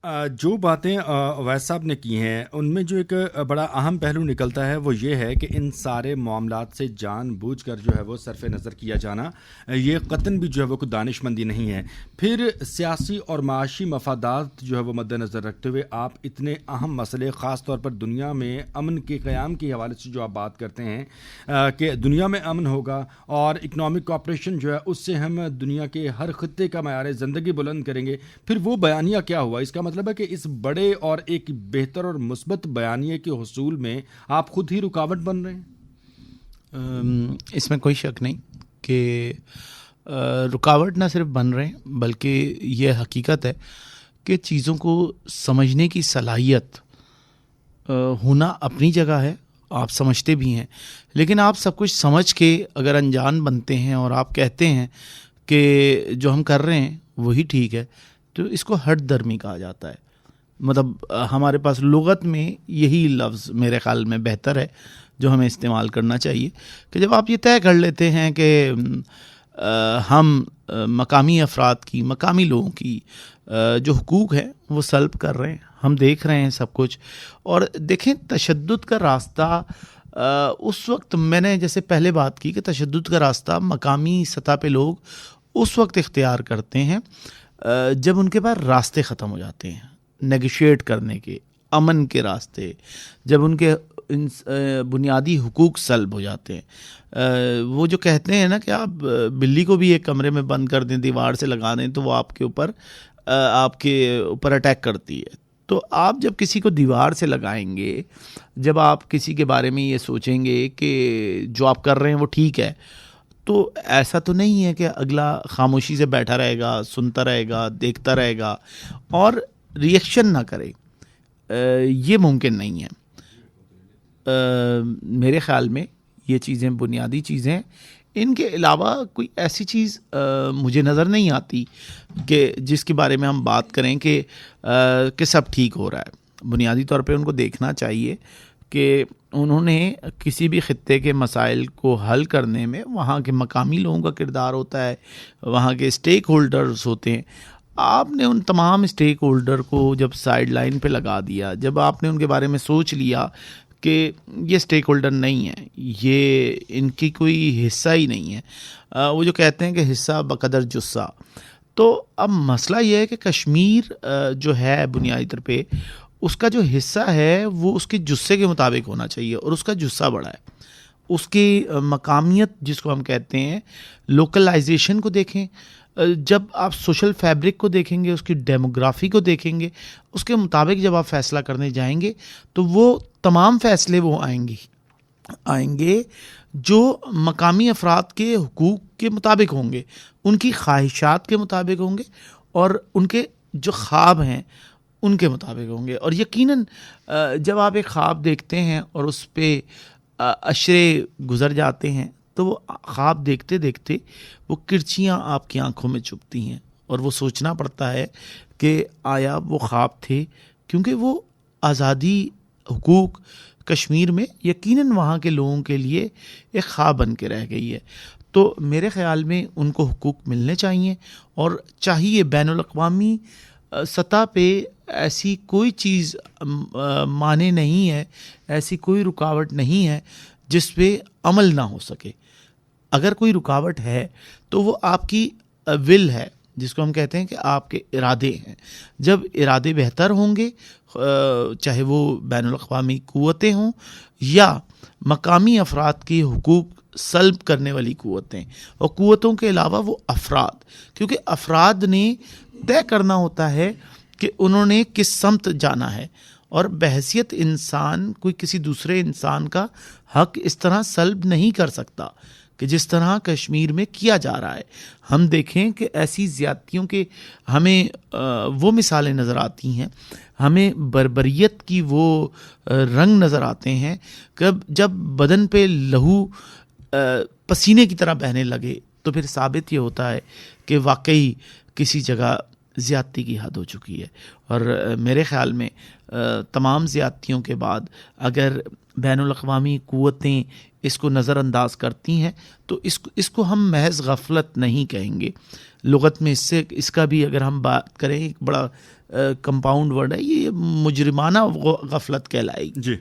جو باتیں اویس صاحب نے کی ہیں ان میں جو ایک بڑا اہم پہلو نکلتا ہے وہ یہ ہے کہ ان سارے معاملات سے جان بوجھ کر جو ہے وہ صرف نظر کیا جانا یہ قطعاً بھی جو ہے وہ کوئی دانش مندی نہیں ہے. پھر سیاسی اور معاشی مفادات جو ہے وہ مد نظر رکھتے ہوئے آپ اتنے اہم مسئلے خاص طور پر دنیا میں امن کے قیام کے حوالے سے جو آپ بات کرتے ہیں کہ دنیا میں امن ہوگا اور اکنامک کوآپریشن جو ہے اس سے ہم دنیا کے ہر خطے کا معیار زندگی بلند کریں گے. پھر وہ بیانیہ کیا ہوا؟ اس کا مطلب ہے کہ اس بڑے اور ایک بہتر اور مثبت بیانیے کے حصول میں آپ خود ہی رکاوٹ بن رہے ہیں. اس میں کوئی شک نہیں کہ رکاوٹ نہ صرف بن رہے ہیں بلکہ یہ حقیقت ہے کہ چیزوں کو سمجھنے کی صلاحیت ہونا اپنی جگہ ہے. آپ سمجھتے بھی ہیں لیکن آپ سب کچھ سمجھ کے اگر انجان بنتے ہیں اور آپ کہتے ہیں کہ جو ہم کر رہے ہیں وہی ٹھیک ہے تو اس کو ہٹ درمی کہا جاتا ہے. مطلب ہمارے پاس لغت میں یہی لفظ میرے خیال میں بہتر ہے جو ہمیں استعمال کرنا چاہیے کہ جب آپ یہ طے کر لیتے ہیں کہ ہم مقامی افراد کی مقامی لوگوں کی جو حقوق ہیں وہ سلب کر رہے ہیں. ہم دیکھ رہے ہیں سب کچھ. اور دیکھیں تشدد کا راستہ اس وقت میں نے جیسے پہلے بات کی کہ تشدد کا راستہ مقامی سطح پہ لوگ اس وقت اختیار کرتے ہیں جب ان کے پاس راستے ختم ہو جاتے ہیں نیگوشیٹ کرنے کے, امن کے راستے, جب ان کے بنیادی حقوق سلب ہو جاتے ہیں. وہ جو کہتے ہیں نا کہ آپ بلی کو بھی ایک کمرے میں بند کر دیں, دیوار سے لگا دیں تو وہ آپ کے اوپر اٹیک کرتی ہے. تو آپ جب کسی کو دیوار سے لگائیں گے, جب آپ کسی کے بارے میں یہ سوچیں گے کہ جو آپ کر رہے ہیں وہ ٹھیک ہے, تو ایسا تو نہیں ہے کہ اگلا خاموشی سے بیٹھا رہے گا, سنتا رہے گا, دیکھتا رہے گا اور ریئیکشن نہ کرے. یہ ممکن نہیں ہے. میرے خیال میں یہ چیزیں بنیادی چیزیں, ان کے علاوہ کوئی ایسی چیز مجھے نظر نہیں آتی کہ جس کے بارے میں ہم بات کریں کہ سب ٹھیک ہو رہا ہے. بنیادی طور پہ ان کو دیکھنا چاہیے کہ انہوں نے کسی بھی خطے کے مسائل کو حل کرنے میں وہاں کے مقامی لوگوں کا کردار ہوتا ہے, وہاں کے اسٹیک ہولڈرز ہوتے ہیں. آپ نے ان تمام اسٹیک ہولڈر کو جب سائیڈ لائن پہ لگا دیا, جب آپ نے ان کے بارے میں سوچ لیا کہ یہ اسٹیک ہولڈر نہیں ہے, یہ ان کی کوئی حصہ ہی نہیں ہے, وہ جو کہتے ہیں کہ حصہ بقدر جثہ, تو اب مسئلہ یہ ہے کہ کشمیر جو ہے بنیادی طور پہ اس کا جو حصہ ہے وہ اس کے جثے کے مطابق ہونا چاہیے, اور اس کا جثہ بڑا ہے. اس کی مقامیت جس کو ہم کہتے ہیں لوکلائزیشن کو دیکھیں, جب آپ سوشل فیبرک کو دیکھیں گے, اس کی ڈیموگرافی کو دیکھیں گے, اس کے مطابق جب آپ فیصلہ کرنے جائیں گے تو وہ تمام فیصلے وہ آئیں گے جو مقامی افراد کے حقوق کے مطابق ہوں گے, ان کی خواہشات کے مطابق ہوں گے, اور ان کے جو خواب ہیں ان کے مطابق ہوں گے. اور یقیناً جب آپ ایک خواب دیکھتے ہیں اور اس پہ اشرے گزر جاتے ہیں تو وہ خواب دیکھتے دیکھتے وہ کرچیاں آپ کی آنکھوں میں چبھتی ہیں, اور وہ سوچنا پڑتا ہے کہ آیا وہ خواب تھے, کیونکہ وہ آزادی حقوق کشمیر میں یقیناً وہاں کے لوگوں کے لیے ایک خواب بن کے رہ گئی ہے. تو میرے خیال میں ان کو حقوق ملنے چاہیے, اور چاہیے بین الاقوامی سطح پہ ایسی کوئی چیز مانے نہیں ہے, ایسی کوئی رکاوٹ نہیں ہے جس پہ عمل نہ ہو سکے. اگر کوئی رکاوٹ ہے تو وہ آپ کی ول ہے, جس کو ہم کہتے ہیں کہ آپ کے ارادے ہیں. جب ارادے بہتر ہوں گے, چاہے وہ بین الاقوامی قوتیں ہوں یا مقامی افراد کے حقوق سلب کرنے والی قوتیں, اور قوتوں کے علاوہ وہ افراد, کیونکہ افراد نے طے کرنا ہوتا ہے کہ انہوں نے کس سمت جانا ہے, اور بحیثیت انسان کوئی کسی دوسرے انسان کا حق اس طرح سلب نہیں کر سکتا کہ جس طرح کشمیر میں کیا جا رہا ہے. ہم دیکھیں کہ ایسی زیادتیوں کے ہمیں وہ مثالیں نظر آتی ہیں, ہمیں بربریت کی وہ رنگ نظر آتے ہیں کہ جب بدن پہ لہو پسینے کی طرح بہنے لگے تو پھر ثابت یہ ہوتا ہے کہ واقعی کسی جگہ زیادتی کی حد ہو چکی ہے. اور میرے خیال میں تمام زیادتیوں کے بعد اگر بین الاقوامی قوتیں اس کو نظر انداز کرتی ہیں تو اس کو ہم محض غفلت نہیں کہیں گے. لغت میں اس کا بھی اگر ہم بات کریں ایک بڑا کمپاؤنڈ ورڈ ہے, یہ مجرمانہ غفلت کہلائے گی. جی